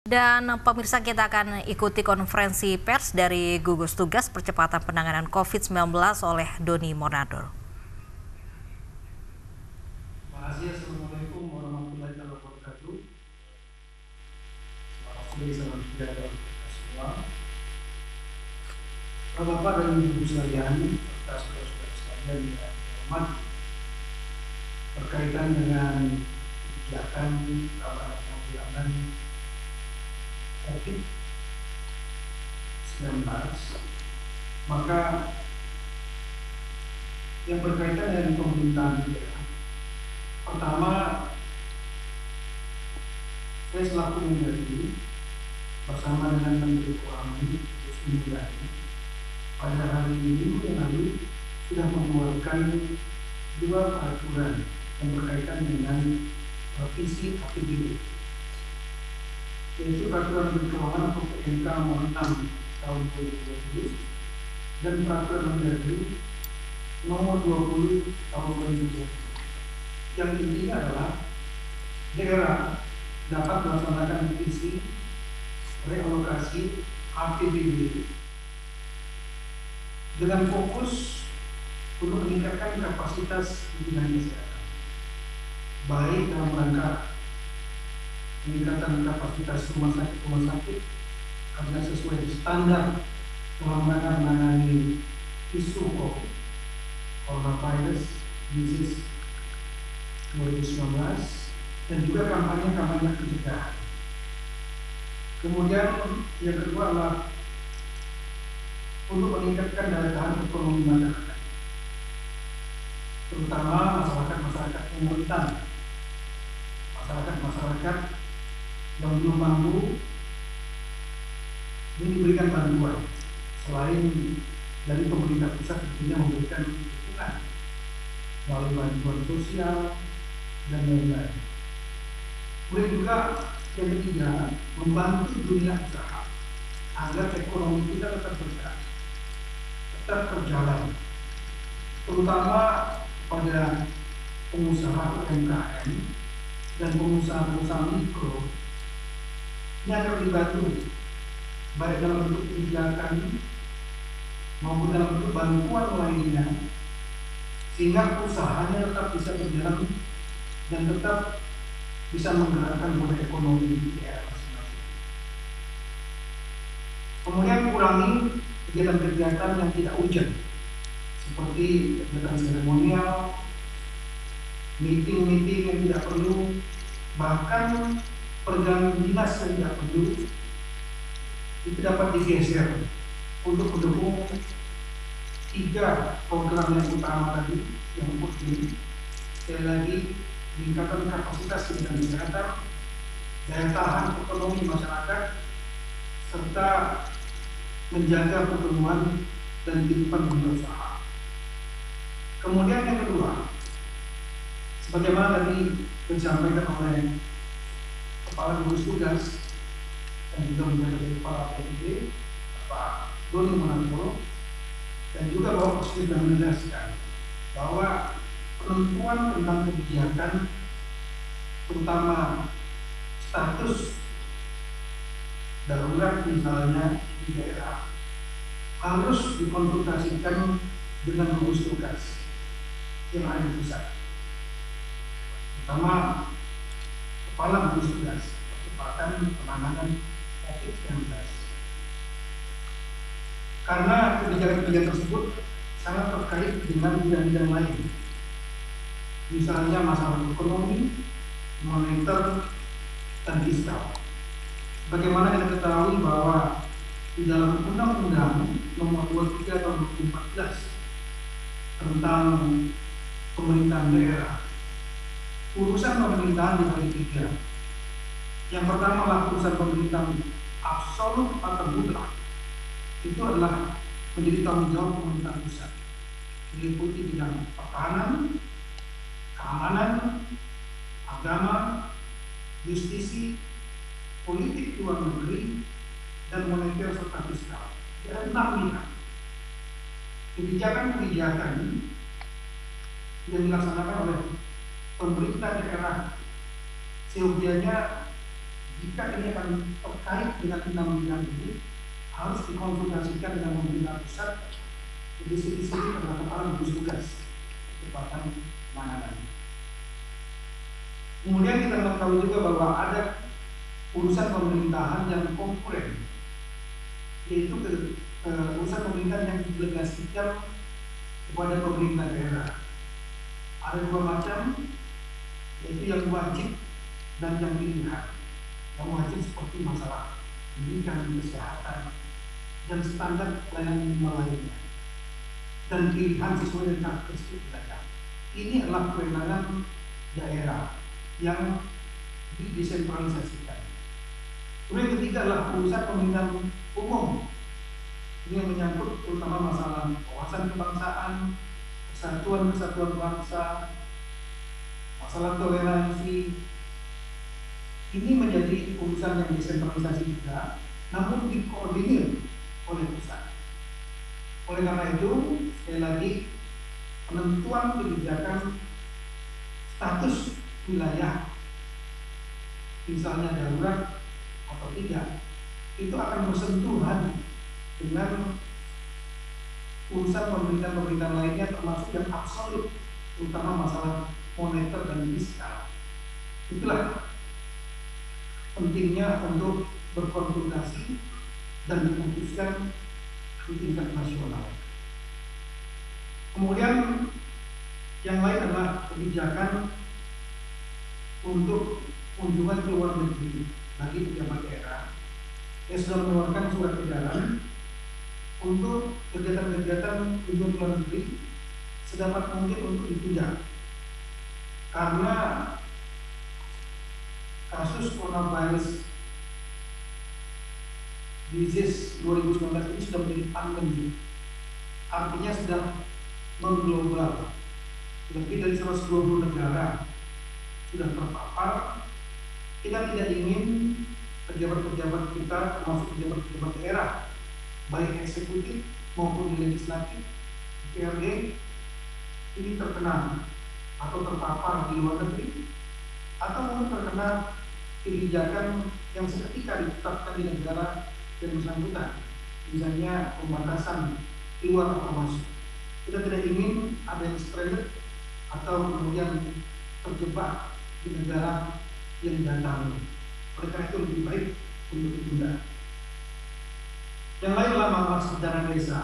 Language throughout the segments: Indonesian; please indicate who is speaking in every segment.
Speaker 1: Dan pemirsa, kita akan ikuti konferensi pers dari gugus tugas percepatan penanganan COVID-19 oleh Doni Monardo.
Speaker 2: Assalamualaikum warahmatullahi wabarakatuh. Salam sejahtera kita semua. Bapak dan Ibu sekalian, serta saudara-saudara sekalian yang hormat, berkaitan dengan kebijakan penanggulangan COVID-19, maka yang berkaitan dengan pemerintahan daerah, pertama, saya selaku Mendagri bersama dengan Menteri Keuangan Sri Mulyani pada hari Minggu yang lalu sudah mengeluarkan 2 peraturan yang berkaitan dengan revisi APBD, yaitu Peraturan Menteri Keuangan atau PMK Nomor 6 Tahun 2020 dan Peraturan Mendagri Nomor 20 Tahun 2020. Yang intinya adalah daerah dapat melaksanakan revisi realokasi APBD dengan fokus untuk meningkatkan kapasitas di bidang kesehatan, baik dalam rangka peningkatan kapasitas rumah sakit agar sesuai standar dalam rangka menangani isu COVID, coronavirus disease 2019, dan juga kampanye pencegahan. Kemudian yang kedua adalah untuk meningkatkan daya tahan ekonomi masyarakat, terutama masyarakat yang rentan, masyarakat yang belum mampu ini diberikan bantuan selain dari pemerintah pusat tentunya memberikan dukungan melalui bantuan sosial dan lain-lain. Kemudian juga yang ketiga, membantu dunia usaha agar ekonomi kita tetap bergerak, tetap berjalan, terutama pada pengusaha UMKM dan pengusaha-pengusaha mikro ini akan dibantu baik dalam bentuk kebijakan maupun dalam bentuk bantuan lainnya, sehingga usahanya tetap bisa berjalan dan tetap bisa menggerakkan roda ekonomi di daerah masing-masing. Kemudian kurangi kegiatan-kegiatan yang tidak urgent, seperti kegiatan seremonial, meeting-meeting yang tidak perlu, bahkan perjalanan dinas yang tidak perlu, itu dapat digeser untuk mendukung 3 program yang utama tadi yang penting. Sekali lagi, meningkatkan kapasitas di bidang kesehatan, daya tahan ekonomi masyarakat, serta menjaga pertumbuhan dan kehidupan dunia usaha. Kemudian yang kedua, sebagaimana tadi disampaikan oleh Kepala Gugus Tugas dan juga menjadi Kepala PDD, Pak Doni Monardo, dan juga Bapak Presiden sudah menjelaskan bahwa penentuan tentang kebijakan, terutama status darurat misalnya di daerah, harus dikonsultasikan dengan gugus tugas yang ada di pusat, terutama Kepala Gugus Tugas Percepatan Penanganan COVID-19. Karena kebijakan-kebijakan tersebut sangat terkait dengan bidang-bidang lain, misalnya masalah ekonomi, moneter, dan fiskal. Bagaimana kita ketahui bahwa di dalam Undang-Undang Nomor 23 Tahun 2014 tentang pemerintahan daerah, urusan pemerintahan dibagi 3. Yang pertama adalah urusan pemerintahan absolut atau mutlak. Itu adalah menjadi tanggung jawab pemerintah pusat, meliputi bidang pertahanan, keamanan, agama, justisi, politik luar negeri, dan moneter serta fiskal. Ada 6 bidang. Kebijakan-kebijakan yang dilaksanakan oleh pemerintah daerah seyogianya jika ini akan terkait dengan 6 bidang ini, harus dikonsultasikan dengan pemerintah pusat, di sini terdapat gugus tugas percepatan penanganan. Kemudian kita mengetahui juga bahwa ada urusan pemerintahan yang konkuren, yaitu urusan pemerintahan yang didelegasikan kepada pemerintah daerah. Ada 2 macam, yaitu yang wajib dan yang pilihan. Yang wajib seperti masalah pendidikan, kesehatan, dan standar pelayanan minimal lainnya, dan pilihan sesuai dengan karakteristik wilayah. Ini adalah kewenangan daerah yang didesentralisasikan. Kemudian ketiga adalah urusan pemerintahan umum. Ini yang menyangkut terutama masalah wawasan kebangsaan, kesatuan bangsa, masalah toleransi. Ini menjadi urusan yang desentralisasi juga, namun dikoordinir oleh pusat. Oleh karena itu, sekali lagi, penentuan kebijakan status wilayah, misalnya darurat atau tidak, itu akan bersentuhan dengan urusan pemerintahan lainnya, termasuk yang absolut, terutama masalah moneter dan fiskal. Itulah pentingnya untuk berkonsultasi dan diputuskan di tingkat nasional. Kemudian yang lain adalah kebijakan untuk kunjungan ke luar negeri bagi pejabat daerah yang sudah mengeluarkan surat edaran untuk kegiatan-kegiatan kunjungan ke luar negeri sedapat mungkin untuk ditunda, karena kasus coronavirus disease 2019 ini sudah menjadi pandemi, artinya sudah mengglobal. Lebih dari 120 negara sudah terpapar. Kita tidak ingin pejabat-pejabat kita, termasuk pejabat-pejabat daerah, baik eksekutif maupun legislatif, DPRD, ini terkena atau terpapar di luar negeri, atau mungkin terkena kebijakan yang seketika ditetapkan di negara yang bersangkutan, misalnya pembatasan keluar atau masuk. Kita tidak ingin ada yang stranded atau kemudian terjebak di negara yang datang. Oleh karena itu lebih baik untuk ditunda. Yang lain adalah masalah dana desa.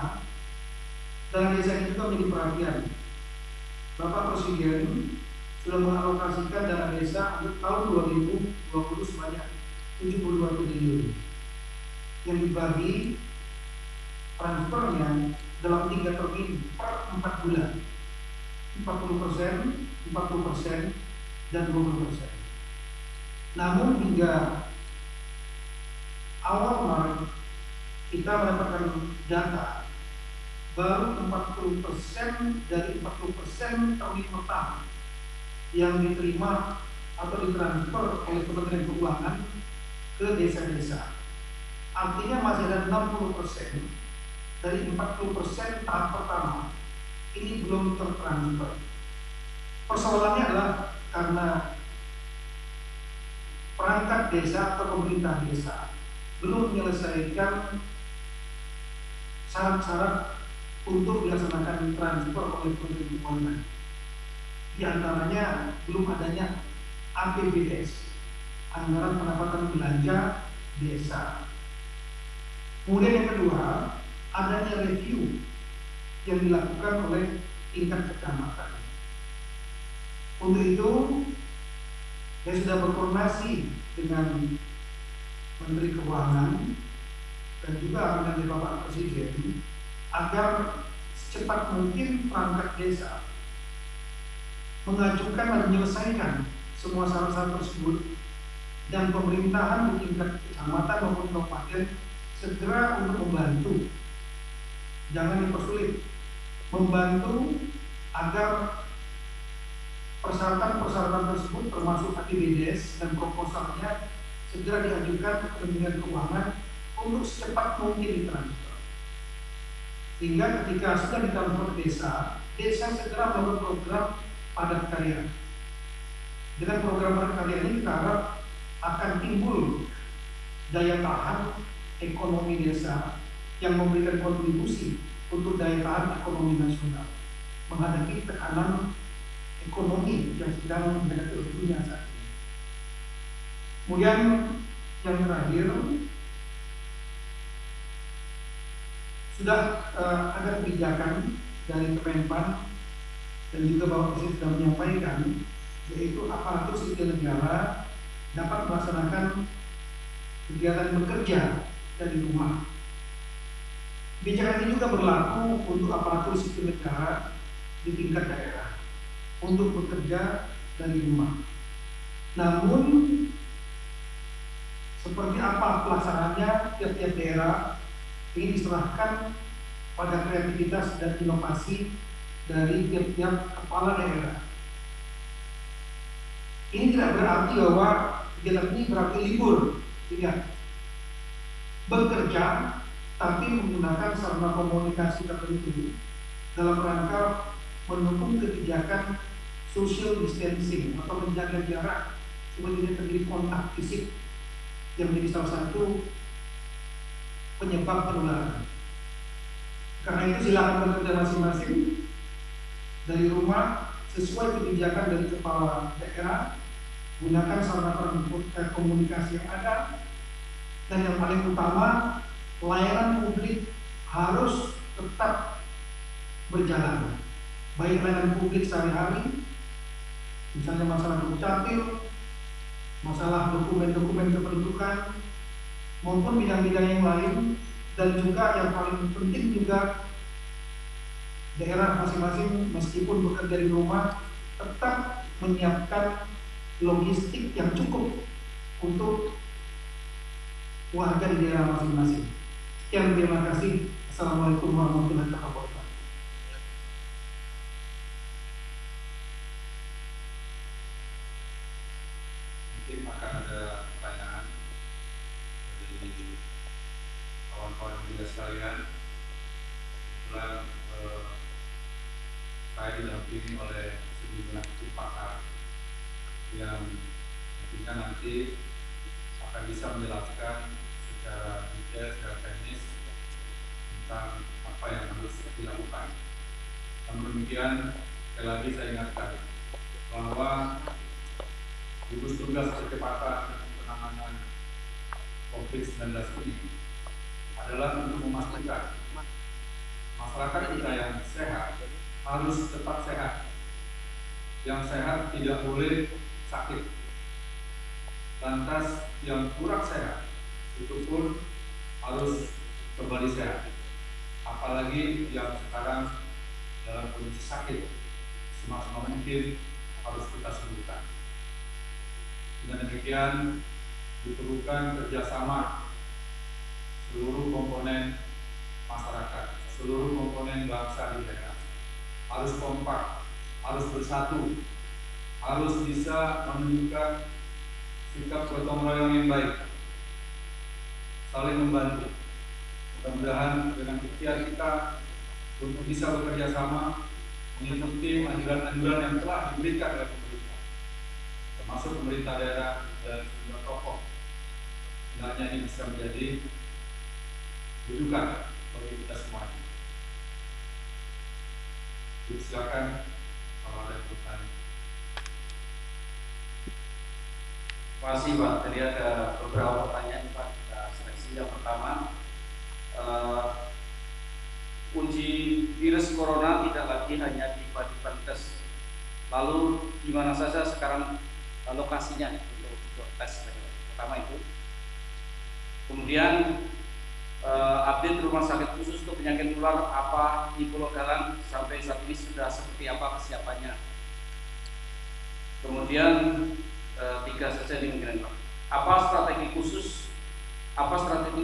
Speaker 2: Dana desa ini juga menjadi perhatian. Bapak Presiden sudah mengalokasikan dana desa untuk tahun 2020 sebanyak 72 triliun yang dibagi transfernya dalam 3 termin per 4 bulan, 40%, 40%, dan 20%. Namun hingga awal Maret kita mendapatkan data baru 40% dari 40% termin pertama yang diterima atau ditransfer oleh Kementerian Keuangan ke desa-desa. Artinya masih ada 60% dari 40% tahap pertama ini belum tertransfer. Persoalannya adalah karena perangkat desa atau pemerintah desa belum menyelesaikan syarat-syarat untuk dilaksanakan transfer oleh Kementerian Keuangan. Di antaranya belum adanya APBDes, anggaran pendapatan belanja desa. Kemudian yang kedua, adanya review yang dilakukan oleh tingkat kecamatan. Untuk itu, saya sudah berkoordinasi dengan Menteri Keuangan dan juga dengan Bapak Presiden agar secepat mungkin perangkat desa mengajukan dan menyelesaikan semua syarat-syarat tersebut, dan pemerintahan di tingkat kecamatan maupun kabupaten segera untuk membantu, jangan dipersulit, membantu agar persyaratan-persyaratan tersebut termasuk APBDes dan proposalnya segera diajukan ke Kementerian Keuangan untuk secepat mungkin ditransfer. Sehingga ketika sudah ditransfer ke desa, desa segera melakukan program padat karya. Dengan program padat karya ini kita harap akan timbul daya tahan ekonomi desa yang memberikan kontribusi untuk daya tahan ekonomi nasional menghadapi tekanan ekonomi yang sedang menghadapi dunia saat ini. Kemudian yang terakhir, sudah ada kebijakan dari Kemenpan dan juga Bapak Presiden sudah menyampaikan, yaitu aparatur sipil negara dapat melaksanakan kegiatan bekerja dari rumah. Kebijakan ini juga berlaku untuk aparatur sipil negara di tingkat daerah untuk bekerja dari rumah. Namun seperti apa pelaksanaannya tiap-tiap daerah ini diserahkan pada kreativitas dan inovasi dari tiap-tiap kepala daerah. Ini tidak berarti bahwa kegiatan ini berarti libur, tidak. Bekerja tapi menggunakan sarana komunikasi tertentu dalam rangka mendukung kebijakan social distancing atau menjaga jarak supaya tidak terjadi kontak fisik yang menjadi salah satu penyebab penularan. Karena itu silakan bekerja masing-masing dari rumah sesuai kebijakan dari kepala daerah, gunakan sarana komunikasi yang ada, dan yang paling utama layanan publik harus tetap berjalan, baik layanan publik sehari-hari, misalnya masalah dukcapil, masalah dokumen-dokumen kependudukan, maupun bidang-bidang yang lain, dan juga yang paling penting juga daerah masing-masing meskipun bekerja di rumah tetap menyiapkan logistik yang cukup untuk warga di daerah masing-masing. Sekian, terima kasih. Assalamualaikum warahmatullahi wabarakatuh.
Speaker 3: Mungkin akan ada pertanyaan dari kawan-kawan media sekalian. Kebetulan saya didampingi oleh sejumlah tim pakar yang tentunya nanti akan bisa menjelaskan secara detail, secara teknis tentang apa yang harus dilakukan. Namun demikian, sekali lagi saya ingatkan bahwa gugus tugas percepatan penanganan COVID-19 ini adalah untuk memastikan masyarakat kita yang sehat harus tetap sehat. Yang sehat tidak boleh sakit. Lantas yang kurang sehat itu pun harus kembali sehat. Apalagi yang sekarang dalam kondisi sakit, semaksimal mungkin harus kita sembuhkan. Dengan demikian diperlukan kerjasama seluruh komponen masyarakat, seluruh komponen bangsa di daerah. Harus kompak, harus bersatu, harus bisa menunjukkan sikap gotong royong yang baik, saling membantu. Mudah-mudahan dengan ikhtiar kita untuk bisa bekerja sama mengikuti anjuran-anjuran yang telah diberikan oleh pemerintah, termasuk pemerintah daerah dan sejumlah tokoh. Hendaknya ini bisa menjadi rujukan bagi kita semuanya. Silakan kalau ada pertanyaan.
Speaker 4: Terima kasih Pak. Tadi ada beberapa pertanyaan Pak. Kita seleksi. Yang pertama, uji virus corona tidak lagi hanya di Badivantest. Lalu di mana saja sekarang lokasinya untuk tes? Pertama itu. Kemudian update rumah sakit khusus untuk penyakit menular apa di Pulau Galang sampai saat ini sudah seperti apa kesiapannya. Kemudian tiga saja dimungkinkan Pak. Apa strategi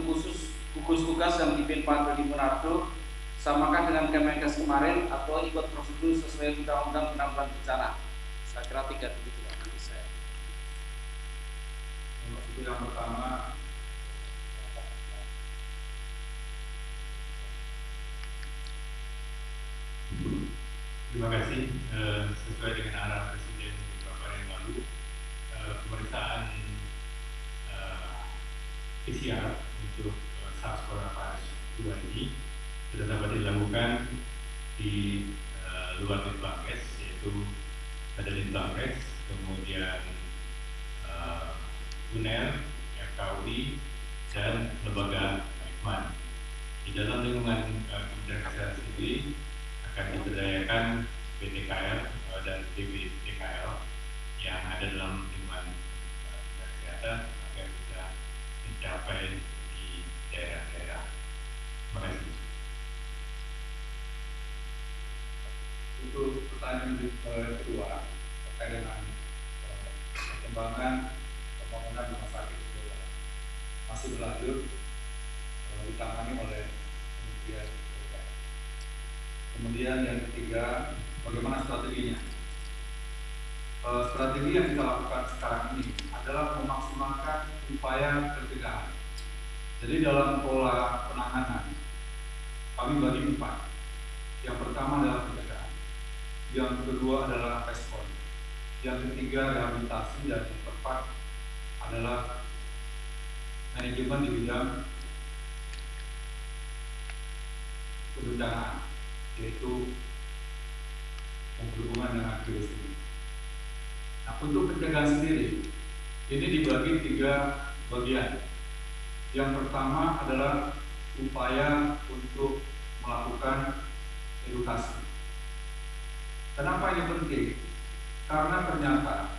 Speaker 4: khusus gugus tugas yang dipimpin Pak Dodi Munardo samakan dengan Kemenkes kemarin atau ikut prosedur sesuai Undang-Undang Penanggulangan Bencana? Saya kira tiga begitu Pak. Nanti saya.
Speaker 3: Itu yang pertama. Terima kasih. Sesuai dengan arahan Presiden beberapa hari yang lalu, pemeriksaan PCR PCR untuk SARS-CoV-2 ini sudah dapat dilakukan di luar Litbangkes, yaitu ada Litbangkes, kemudian UNER, FKUI, dan lembaga Eijkman. Di dalam lingkungan Kementerian Kesehatan sendiri akan diberdayakan BTKL dan BPTKL yang ada dalam lingkungan kesehatan agar bisa mencapai di daerah-daerah. Terima kasih.
Speaker 5: Untuk pertanyaan kedua terkait dengan perkembangan pembangunan rumah sakit masih berlanjut ditangani oleh Kementerian Kesehatan. Kemudian yang ketiga, bagaimana strateginya? Strategi yang kita lakukan sekarang ini adalah memaksimalkan upaya pencegahan. Jadi dalam pola penanganan kami bagi 4. Yang pertama adalah pencegahan, yang kedua adalah respon, yang ketiga rehabilitasi, dan yang keempat adalah manajemen di bidang kebencanaan, yaitu berhubungan dengan virus ini. Nah, untuk pencegahan sendiri ini dibagi 3 bagian. Yang pertama adalah upaya untuk melakukan edukasi. Kenapa ini penting? Karena ternyata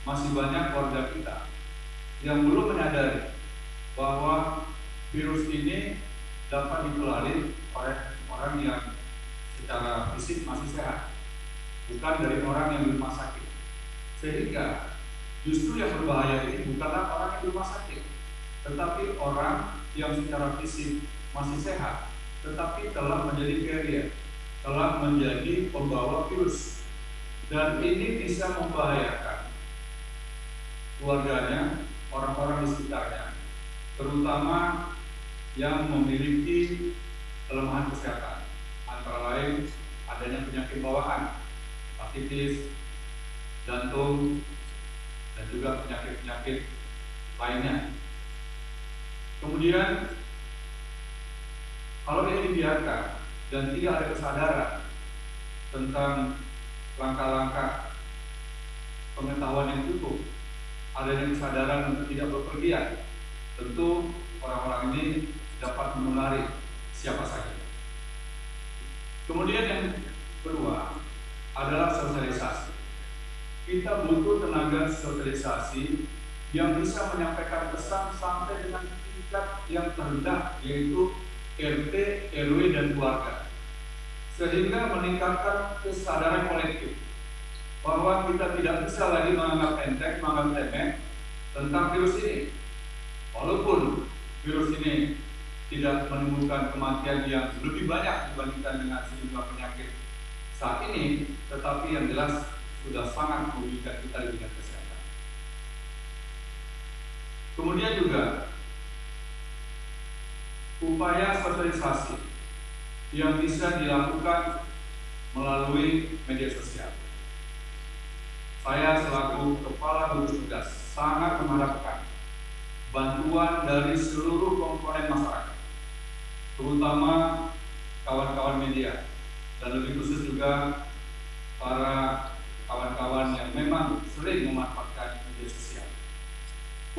Speaker 5: masih banyak warga kita yang belum menyadari bahwa virus ini dapat ditulari oleh orang yang secara fisik masih sehat, bukan dari orang yang di rumah sakit. Sehingga justru yang berbahaya ini bukanlah orang yang di rumah sakit, tetapi orang yang secara fisik masih sehat, tetapi telah menjadi carrier, telah menjadi pembawa virus, dan ini bisa membahayakan keluarganya, orang-orang di sekitarnya, terutama yang memiliki kelemahan kesehatan, antara lain adanya penyakit bawaan, hepatitis, jantung, dan juga penyakit-penyakit lainnya. Kemudian kalau ini dibiarkan dan tidak ada kesadaran tentang langkah-langkah pengetahuan yang cukup, adanya kesadaran untuk tidak bepergian, tentu orang-orang ini dapat menulari siapa saja. Kemudian yang kedua adalah sosialisasi. Kita butuh tenaga sosialisasi yang bisa menyampaikan pesan sampai dengan tingkat yang terendah, yaitu RT, RW, dan keluarga, sehingga meningkatkan kesadaran kolektif bahwa kita tidak bisa lagi menganggap enteng, menganggap remeh tentang virus ini. Walaupun virus ini tidak menimbulkan kematian yang lebih banyak dibandingkan dengan sejumlah penyakit saat ini, tetapi yang jelas sudah sangat merugikan kita di bidang kesehatan. Kemudian juga upaya sosialisasi yang bisa dilakukan melalui media sosial. Saya selaku Kepala Gugus Tugas sangat mengharapkan bantuan dari seluruh komponen masyarakat, terutama kawan-kawan media, dan lebih khusus juga para kawan-kawan yang memang sering memanfaatkan media sosial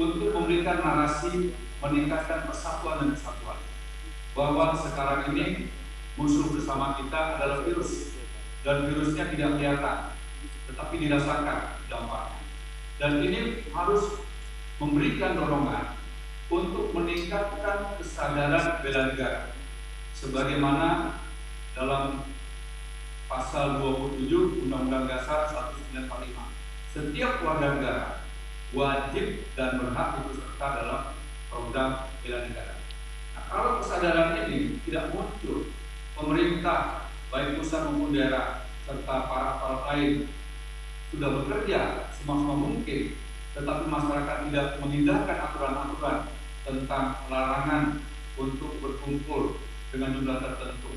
Speaker 5: untuk memberikan narasi, meningkatkan persatuan dan kesatuan, bahwa sekarang ini musuh bersama kita adalah virus, dan virusnya tidak kelihatan, tetapi dirasakan dampaknya. Dan ini harus memberikan dorongan untuk meningkatkan kesadaran bela negara, sebagaimana dalam Pasal 27 Undang-Undang Dasar 1945. Setiap warga negara wajib dan berhak ikut serta dalam program bela negara. Nah, kalau kesadaran ini tidak muncul, pemerintah baik pusat maupun daerah serta para aparat lain sudah bekerja semaksimal mungkin, tetapi masyarakat tidak mengindahkan aturan-aturan tentang larangan untuk berkumpul dengan jumlah tertentu,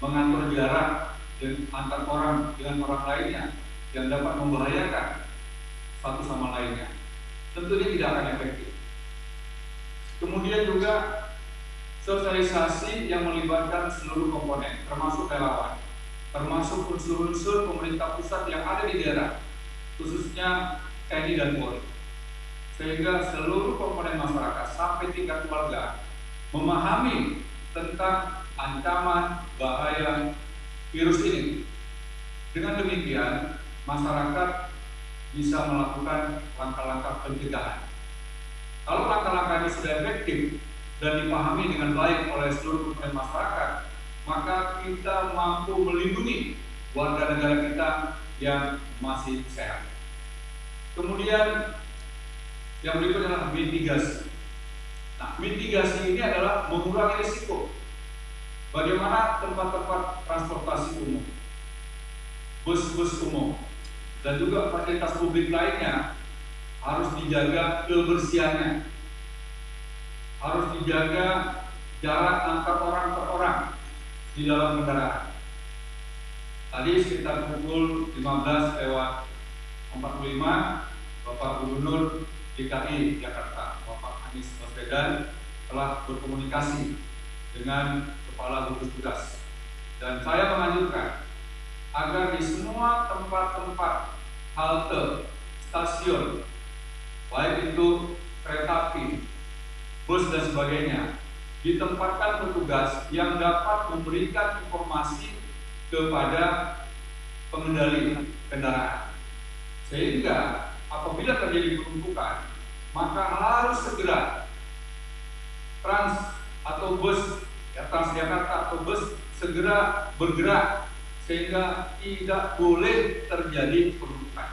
Speaker 5: mengatur jarak antar orang dengan orang lainnya yang dapat membahayakan satu sama lainnya, tentunya tidak akan efektif. Kemudian juga sosialisasi yang melibatkan seluruh komponen, termasuk relawan, termasuk unsur-unsur pemerintah pusat yang ada di daerah, khususnya TNI dan Polri, sehingga seluruh komponen masyarakat sampai tingkat keluarga memahami tentang ancaman bahaya virus ini. Dengan demikian, masyarakat bisa melakukan langkah-langkah pencegahan. Kalau langkah-langkah ini sudah efektif dan dipahami dengan baik oleh seluruh komponen masyarakat, maka kita mampu melindungi warga negara kita yang masih sehat. Kemudian yang berikutnya adalah mitigasi. Nah, mitigasi ini adalah mengurangi risiko. Bagaimana tempat-tempat transportasi umum, bus-bus umum, dan juga fasilitas publik lainnya harus dijaga kebersihannya, harus dijaga jarak antar orang per orang di dalam kendaraan. Tadi sekitar pukul 15:45, Bapak Gubernur DKI Jakarta, Bapak Anies Baswedan, telah berkomunikasi dengan Kepala Gugus Tugas, dan saya menganjurkan agar di semua tempat-tempat halte, stasiun, baik itu kereta api, bus dan sebagainya, ditempatkan petugas yang dapat memberikan informasi kepada pengendali kendaraan, sehingga apabila terjadi penumpukan, maka harus segera Transjakarta atau bus segera bergerak, sehingga tidak boleh terjadi penumpukan.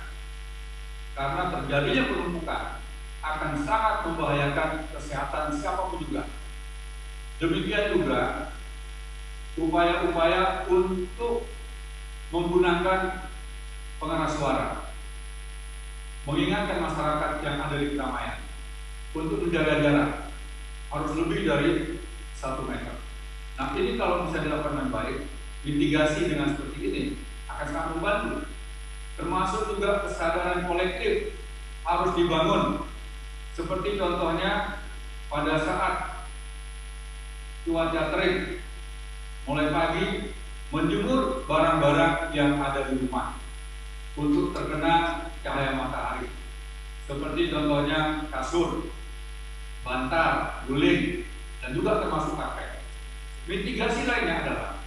Speaker 5: Karena terjadinya penumpukan akan sangat membahayakan kesehatan siapapun juga. Demikian juga upaya-upaya untuk menggunakan pengeras suara, mengingatkan masyarakat yang ada di keramaian untuk menjaga jarak harus lebih dari 1 meter. Nah, ini kalau bisa dilakukan dengan baik, mitigasi dengan seperti ini akan sangat membantu. Termasuk juga kesadaran kolektif harus dibangun. Seperti contohnya pada saat cuaca terik, mulai pagi menjemur barang-barang yang ada di rumah untuk terkena cahaya matahari. Seperti contohnya kasur, bantal, guling, dan juga termasuk karpet. Mitigasi lainnya adalah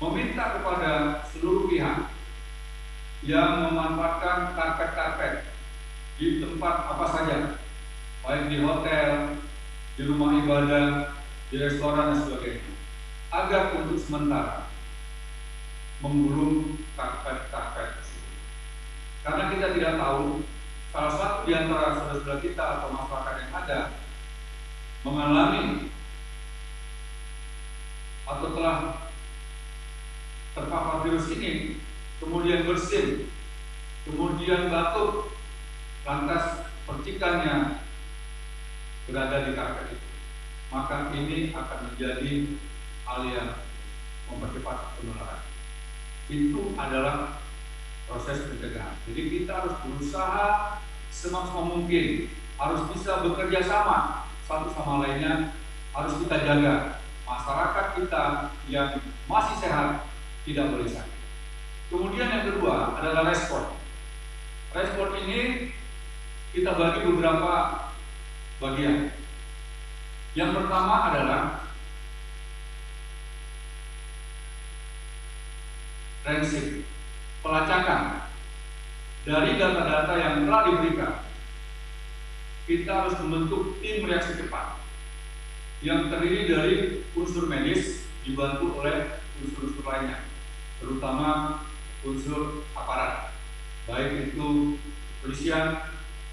Speaker 5: meminta kepada seluruh pihak yang memanfaatkan karpet-karpet di tempat apa saja, baik di hotel, di rumah ibadah, di restoran dan sebagainya, agar untuk sementara menggulung karpet-karpet tersebut. Karena kita tidak tahu, salah satu di antara saudara-saudara kita atau masyarakat yang ada mengalami atau telah terpapar virus ini, kemudian bersin, kemudian batuk, lantas percikannya berada di karpet itu, maka ini akan menjadi hal yang mempercepat penularan. Itu adalah proses pencegahan. Jadi kita harus berusaha semaksimal mungkin, harus bisa bekerja sama satu sama lainnya, harus kita jaga masyarakat kita yang masih sehat tidak boleh sakit. Kemudian yang kedua adalah respon. Respon ini kita bagi beberapa bagian. Yang pertama adalah prinsip pelacakan dari data-data yang telah diberikan. Kita harus membentuk tim reaksi cepat yang terdiri dari unsur medis dibantu oleh unsur-unsur lainnya, terutama unsur aparat, baik itu kepolisian,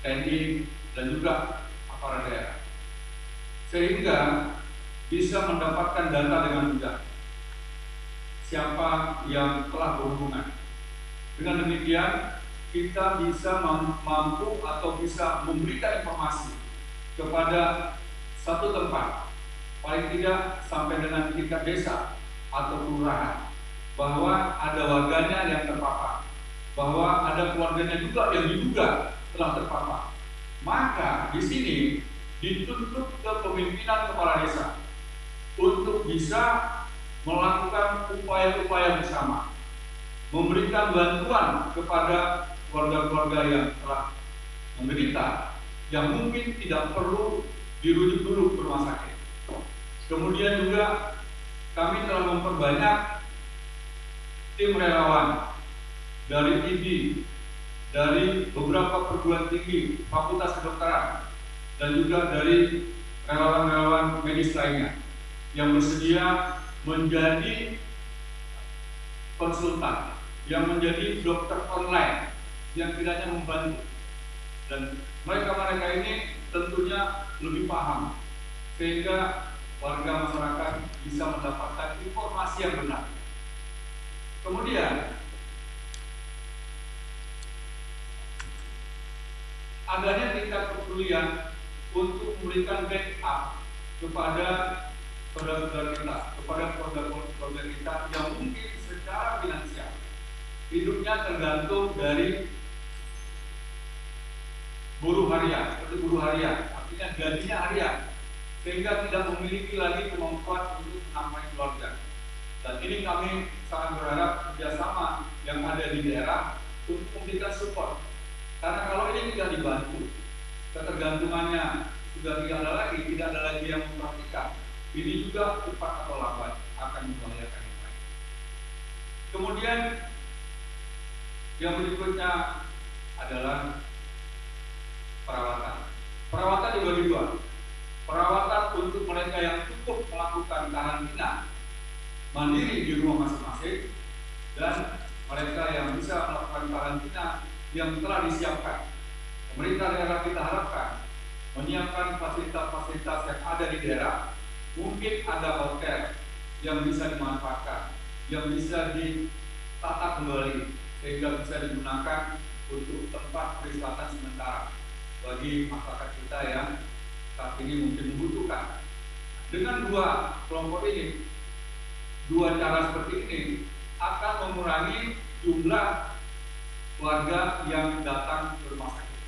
Speaker 5: TNI, dan juga aparat daerah, sehingga bisa mendapatkan data dengan mudah siapa yang telah berhubungan. Dengan demikian kita bisa mampu atau bisa memberikan informasi kepada satu tempat, paling tidak sampai dengan tingkat desa atau kelurahan, bahwa ada warganya yang terpapar, bahwa ada keluarganya juga yang diduga telah terpapar. Maka di sini dituntut ke pemimpinan kepala desa untuk bisa melakukan upaya-upaya bersama, memberikan bantuan kepada keluarga-keluarga yang telah menderita, yang mungkin tidak perlu dirujuk dulu ke rumah sakit. Kemudian juga kami telah memperbanyak tim relawan dari IB, dari beberapa perguruan tinggi, fakultas kedokteran, dan juga dari relawan-relawan medis lainnya yang bersedia menjadi konsultan, yang menjadi dokter online, yang kiranya membantu. Dan mereka-mereka ini tentunya lebih paham, sehingga warga masyarakat bisa mendapatkan informasi yang benar. Kemudian adanya tingkat kepedulian untuk memberikan backup kepada saudara-saudara kita, kepada keluarga kita yang mungkin secara finansial hidupnya tergantung dari buruh harian, seperti buruh harian, artinya gajinya harian, sehingga tidak memiliki lagi kemampuan untuk menafkahi keluarga. Dan ini kami sangat berharap kerjasama yang ada di daerah untuk memberikan support. Karena kalau ini tidak dibantu, ketergantungannya sudah tidak ada lagi yang memperhatikan. Ini juga cepat atau lambat akan membahayakan yang lain. Kemudian yang berikutnya adalah perawatan. Perawatan dibagi dua. Perawatan untuk mereka yang cukup melakukan karantina mandiri di rumah masing-masing, dan mereka yang bisa melakukan karantina yang telah disiapkan. Pemerintah daerah kita harapkan menyiapkan fasilitas-fasilitas yang ada di daerah. Mungkin ada hotel yang bisa dimanfaatkan, yang bisa ditata kembali, sehingga bisa digunakan untuk tempat peristirahatan sementara bagi masyarakat kita yang saat ini mungkin membutuhkan. Dengan dua kelompok ini, dua cara seperti ini akan mengurangi jumlah warga yang datang ke rumah sakit.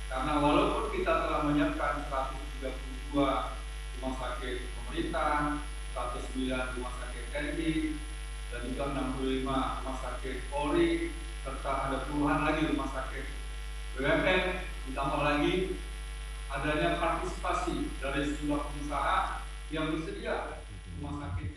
Speaker 5: Karena walaupun kita telah menyiapkan 132 rumah sakit pemerintah, 109 rumah sakit TNI, dan juga 65 rumah sakit Polri, serta ada puluhan lagi rumah sakit BUMN, ditambah lagi adanya partisipasi dari sejumlah pengusaha yang bersedia rumah sakitnya